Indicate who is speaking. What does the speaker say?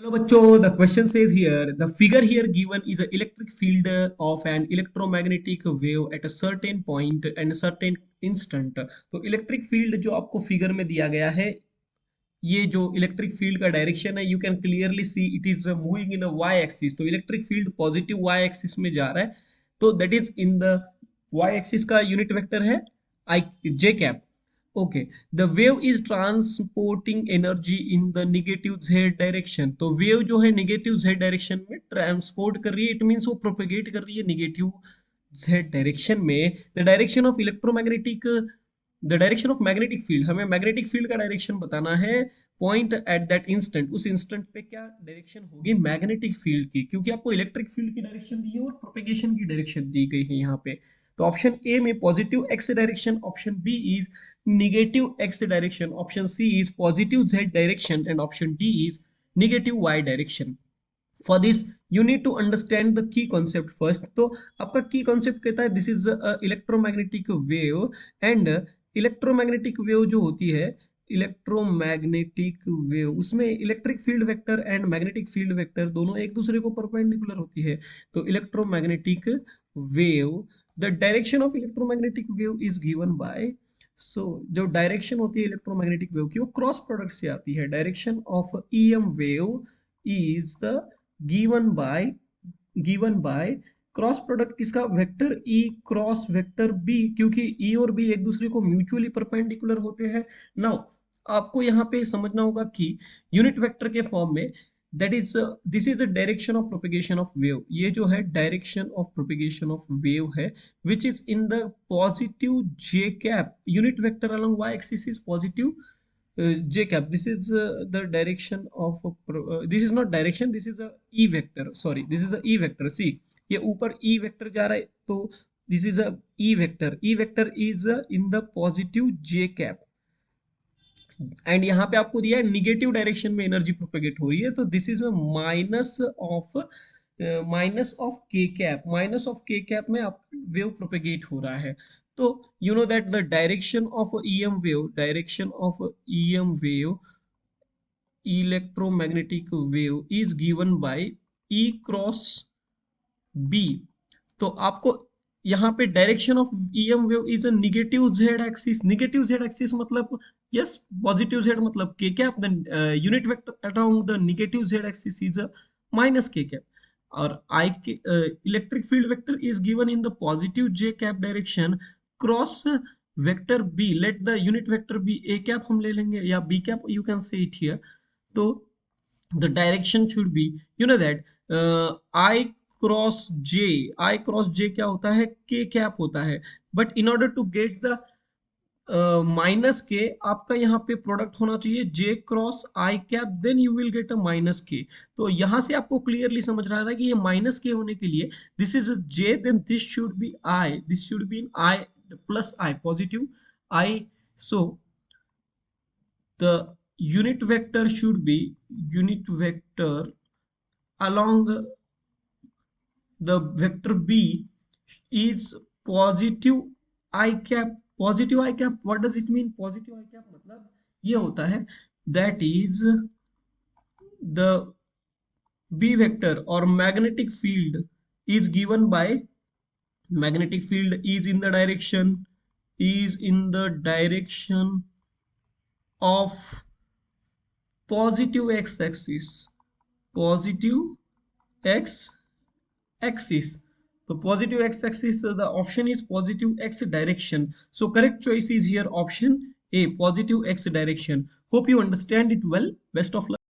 Speaker 1: Hello bachcho, the question says here, the figure here given is an electric field of an electromagnetic wave at a certain point and a certain instant. तो electric field जो आपको figure में दिया गया है, ये जो electric field का डायरेक्शन है, you can clearly see it is moving in a Y axis. तो electric field positive Y axis में जा रहा है. तो that is in the Y axis का यूनिट वेक्टर है I J cap. Okay. The wave is transporting energy in the negative Z direction. तो wave जो है नेगेटिव जेड डायरेक्शन में ट्रांसपोर्ट कर रही है. इट मीन्स वो प्रोपेगेट कर रही है नेगेटिव जेड डायरेक्शन में. The direction of electromagnetic the direction of magnetic field, हमें मैग्नेटिक फील्ड का डायरेक्शन बताना है. पॉइंट एट दैट इंस्टेंट, उस इंस्टेंट पे क्या डायरेक्शन होगी मैग्नेटिक फील्ड की, क्योंकि आपको इलेक्ट्रिक फील्ड की डायरेक्शन दी है और प्रोपेगेशन की डायरेक्शन दी गई है यहाँ पे. तो ऑप्शन ए में positive X direction, option B is negative X direction, option C is positive Z direction and option D is negative Y direction. For this you need to understand the key concept first. तो आपका key concept कहता है this is electromagnetic wave. And electromagnetic wave जो होती है, electromagnetic wave, उसमें electric field vector and magnetic field vector दोनों एक दूसरे को परपेंडिकुलर होती है. तो electromagnetic wave, the direction of electromagnetic wave is given by, so जो डायरेक्शन होती है इलेक्ट्रोमैग्नेटिक वेव की वो क्रॉस प्रोडक्ट से आती है. Direction of EM wave is the given by cross product किसका, vector E cross vector B, क्योंकि ई और बी एक दूसरे को म्यूचुअली परपेंडिकुलर होते हैं. नाउ आपको यहाँ पे समझना होगा कि यूनिट वेक्टर के फॉर्म में, that is this is the direction of propagation of wave. ये जो है direction of propagation of wave है which is in the positive J cap. Unit vector along Y axis is positive j cap. This is the direction of this is not direction, this is a e vector, sorry, this is a e vector. See, ये ऊपर e vector जा रहा है, तो this is a e vector is in the positive j cap. And यहाँ पे आपको दिया है निगेटिव डायरेक्शन में एनर्जी प्रोपेगेट हो रही है. तो this is a minus of K cap में आप वेव प्रोपेगेट हो रहा है. तो you know that the direction of EM wave, electromagnetic wave is given by E cross B. तो आपको यहाँ पे direction of EM wave is a negative Z axis. Negative Z axis मतलब यस, पॉजिटिव जेड मतलब K cap. Then unit vector along the negative Z axis is a minus K cap. और I K electric field vector is given in the positive J cap direction cross vector B. Let the unit vector B A cap हम ले लेंगे, या B cap, you can say it here. तो the direction should be, you know that i cross J, I cross J क्या होता है, K cap होता है. But in order to get the minus K, आपका यहाँ पे प्रोडक्ट होना चाहिए J cross I cap, then you will get a minus K. तो यहाँ से आपको क्लियरली समझ रहा था कि ये माइनस के होने के लिए this is J, then this should be I, this should be in I plus I, positive I. So the unit vector along the vector b is positive I cap. Positive I cap, what does it mean? Positive I cap मतलब ये होता है that is the B vector और magnetic field is given by, magnetic field is in the direction of positive x axis, positive x axis. So positive x axis, the option is positive x direction. So correct choice is here option A, positive x direction. Hope you understand it well. Best of luck.